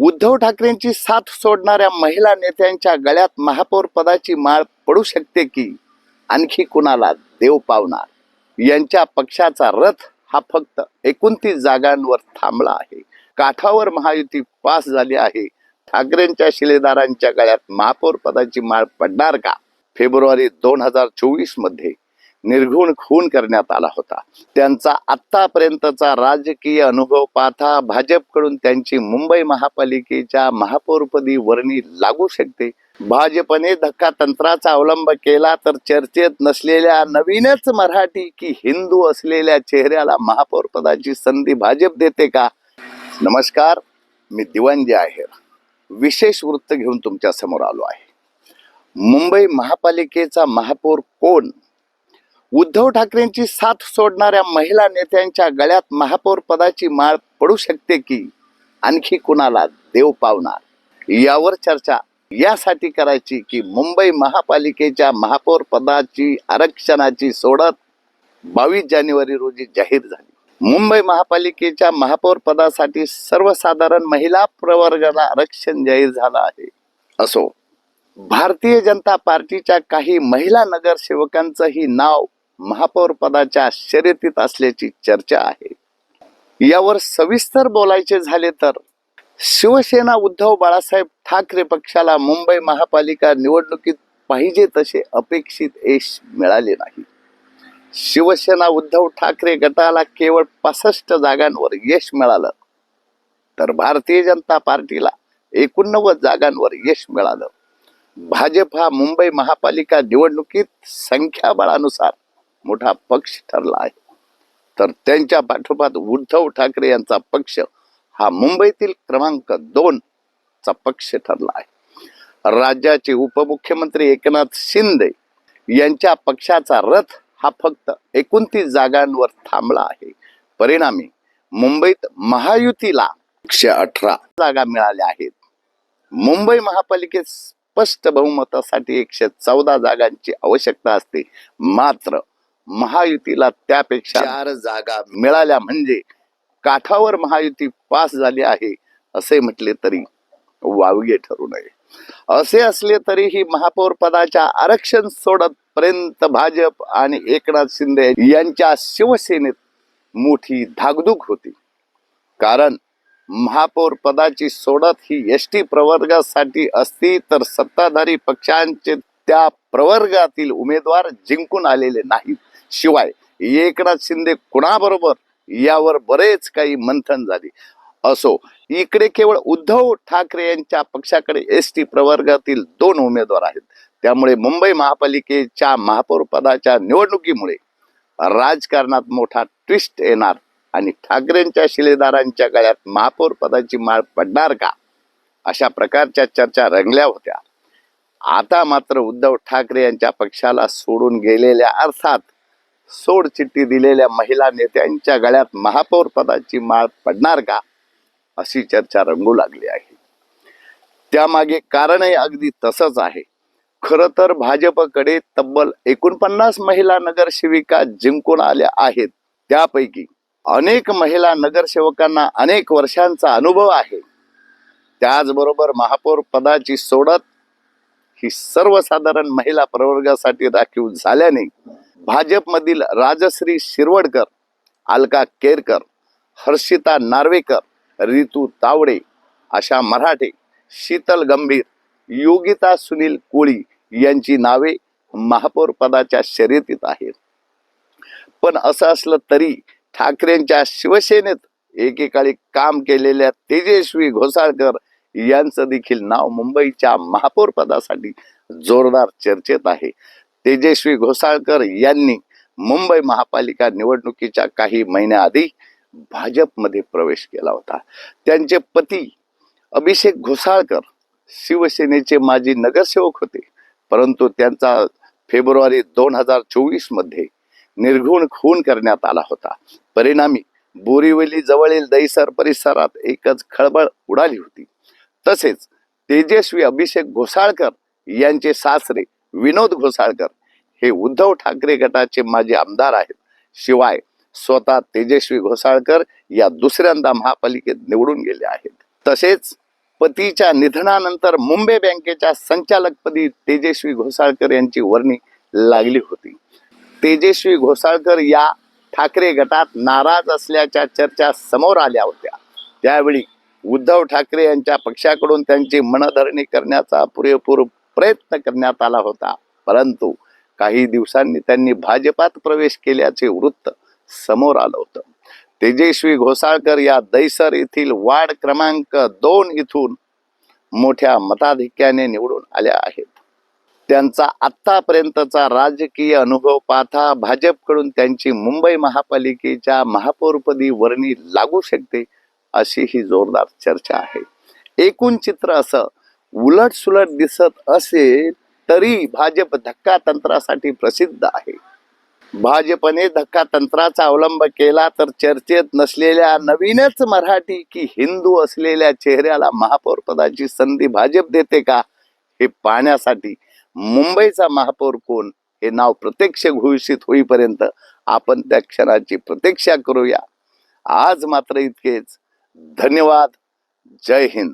उद्धव ठाकरेंची साथ सोडणाऱ्या महिला नेत्यांच्या गळ्यात महापौर पदाची माळ पडू शकते की आणखी कुणाला देव पावणार। यांच्या पक्षाचा रथ हा फक्त 29 जागांवर थांबला आहे। काठावर महायुती पास झाली आहे। ठाकरेंच्या शिलेदारांच्या गळ्यात महापौर पदाची माळ पडणार का? फेब्रुवारी 2024 मध्ये निर्घुण खून करण्यात आला होता। त्यांचा आतापर्यंतचा राजकीय अनुभव पाहता भाजपकडून त्यांची मुंबई महापालिकेच्या महापौरपदी वर्णी लागू शकते। भाजपने धक्कातंत्राचा अवलंब केला तर चर्चेत नसलेल्या नवीनच मराठी की हिंदू असलेल्या चेहऱ्याला महापौर पदाची संधी भाजप देते का? नमस्कार, मी दिवांजी आहेर विशेष वृत्त घेऊन तुमच्या समोर आलो आहे। मुंबई महापालिकेचा महापौर कोण? उद्धव ठाकरेंची साथ सोडणाऱ्या महिला नेत्यांच्या गळ्यात महापौर पदाची माळ पडू शकते की आणखी कुणाला देव पावणार? यावर चर्चा यासाठी करायची की मुंबई महापालिकेच्या महापौर पदाची आरक्षणाची सोडत 22 जानेवारी रोजी जाहीर झाली। मुंबई महापालिकेच्या महापौर पदासाठी सर्वसाधारण महिला प्रवर्गाला आरक्षण जाहीर झालं आहे। असो, भारतीय जनता पार्टीच्या काही महिला नगरसेवकांचंही नाव महापौर पदाच्या शर्यतीत असल्याची चर्चा आहे। यावर सविस्तर बोलायचे झाले तर शिवसेना उद्धव बाळासाहेब ठाकरे पक्षाला मुंबई महापालिका निवडणुकीत पाहिजे तसे अपेक्षित यश मिळाले नाही। शिवसेना उद्धव ठाकरे गटाला केवळ 65 जागांवर यश मिळालं तर भारतीय जनता पार्टीला 89 जागांवर यश मिळालं। भाजप हा मुंबई महापालिका निवडणुकीत संख्याबळानुसार मोठा पक्ष ठरला आहे, तर त्यांच्या पाठोपाठ उद्धव ठाकरे यांचा पक्ष हा मुंबईतील क्रमांक 2 चा पक्ष ठरला आहे। राज्याचे उपमुख्यमंत्री एकनाथ शिंदे यांच्या पक्षाचा रथ हा फक्त 29 जागांवर थांबला आहे। परिणामी मुंबईत महायुतीला 118 जागा मिळाल्या आहेत। मुंबई महापालिकेत स्पष्ट बहुमतासाठी 114 जागांची आवश्यकता असते, मात्र महायुतीला त्यापेक्षा 4 जागा मिळाल्या म्हणजे काठावर महायुती पास झाली आहे असे म्हटले तरी वावगे ठरू नये। असे असले तरीही महापौर पदाच्या आरक्षण सोडत पर्यंत भाजप आणि एकनाथ शिंदे यांच्या शिवसेनेत मोठी धाकधूक होती, कारण महापौर पदाची सोडत ही एसटी प्रवर्गासाठी असती तर सत्ताधारी पक्षांचे त्या प्रवर्गातील उमेदवार जिंकून आलेले नाहीत। शिवाय एकनाथ शिंदे कुणाबरोबर यावर बरेच काही मंथन झाले। असो, इकडे केवळ उद्धव ठाकरे यांच्या पक्षाकडे एसटी प्रवर्गातील 2 उमेदवार आहेत। त्यामुळे मुंबई महापालिकेच्या महापौर पदाच्या निवडणुकीमुळे राजकारणात मोठा ट्विस्ट येणार आणि ठाकरेंच्या शिलेदारांच्या गळ्यात महापौर पदाची माळ पडणार का, अशा प्रकारच्या चर्चा रंगल्या होत्या। आता मात्र उद्धव ठाकरे यांच्या पक्षाला सोडून गेलेल्या, अर्थात सोड चिठ्ठी दिलेल्या महिला नेत्यांच्या गळ्यात महापौर पदाची माळ पडणार का, अशी चर्चा रंगू लागली आहे। त्यामागे कारणही अगदी तसंच आहे। खरं तर भाजपकडे तब्बल 49 महिला नगरसेविका जिंकून आल्या आहेत। त्यापैकी अनेक महिला नगरसेवकांना अनेक वर्षांचा अनुभव आहे। त्याचबरोबर महापौर पदाची सोडत ही सर्वसाधारण महिला प्रवर्गासाठी राखीव झाल्याने भाजपमधील राजश्री शिरवडकर, अलका केरकर, हर्षिता नार्वेकर, रितू तावडे अशा मराठे, शीतल गंभीर, योगिता सुनील कोळी यांची नावे महापौर पदाच्या शर्यतीत आहेत। पण असं असलं तरी ठाकरेंच्या शिवसेनेत एकेकाळी काम केलेल्या तेजस्वी घोसाळकर यांचं देखील नाव मुंबईच्या महापौर पदासाठी जोरदार चर्चेत आहे। तेजस्वी घोसाळकर यांनी मुंबई महापालिका निवडणुकीच्या काही महिन्याआधी भाजपमध्ये प्रवेश केला होता। त्यांचे पती अभिषेक घोसाळकर शिवसेनेचे माजी नगरसेवक होते, परंतु त्यांचा फेब्रुवारी 2024 मध्ये निर्घुण खून करण्यात आला होता। परिणामी बोरिवली जवळील दहिसर परिसरात एकच खळबळ उडाली होती। तसेच तेजस्वी अभिषेक घोसाळकर यांचे सासरे विनोद घोसाळकर हे उद्धव ठाकरे गटाचे माजी आमदार आहेत। शिवाय स्वतः तेजस्वी घोसाळकर या दुसऱ्यांदा महापालिकेत निवडून गेले आहेत। तसेच पतीच्या निधनानंतर मुंबई बँकेच्या संचालकपदी तेजस्वी घोसाळकर यांची वर्णी लागली होती. तेजस्वी घोसाळकर या ठाकरे गटात नाराज असल्याच्या चर्चा समोर आल्या होत्या. त्यावेळी उद्धव ठाकरे यांच्या पक्षाकडून त्यांची मनधरणी करण्याचा पुरेपूर प्रयत्न करण्यात आला होता. परंतु काही दिवसांनी त्यांनी भाजपात प्रवेश केल्याचे वृत्त समोर आलं होतं. तेजस्वी घोसाळकर या दैसर येथील वार्ड क्रमांक 2 इथून मोठ्या मताधिक्याने निवडून आल्या आहेत. त्यांचा आत्तापर्यंतचा राजकीय अनुभव पाहता भाजपकडून त्यांची मुंबई महापालिकेच्या महापौरपदी वर्णी लागू शकते अशी ही जोरदार चर्चा आहे. एकूण चित्र असं उलटसुलट दिसत असेल तरी भाजप धक्कातंत्रासाठी प्रसिद्ध आहे. भाजपने धक्कातंत्राचा अवलंब केला तर चर्चेत नसलेल्या नवीनच मराठी की हिंदू असलेल्या चेहऱ्याला महापौर पदाची संधी भाजप देते का हे पाहण्यासाठी मुंबईचा महापौर कोण हे नाव प्रत्यक्ष घोषित होईपर्यंत आपण त्या क्षणाची प्रतीक्षा करूया. आज मात्र इतकेच. धन्यवाद. जय हिंद.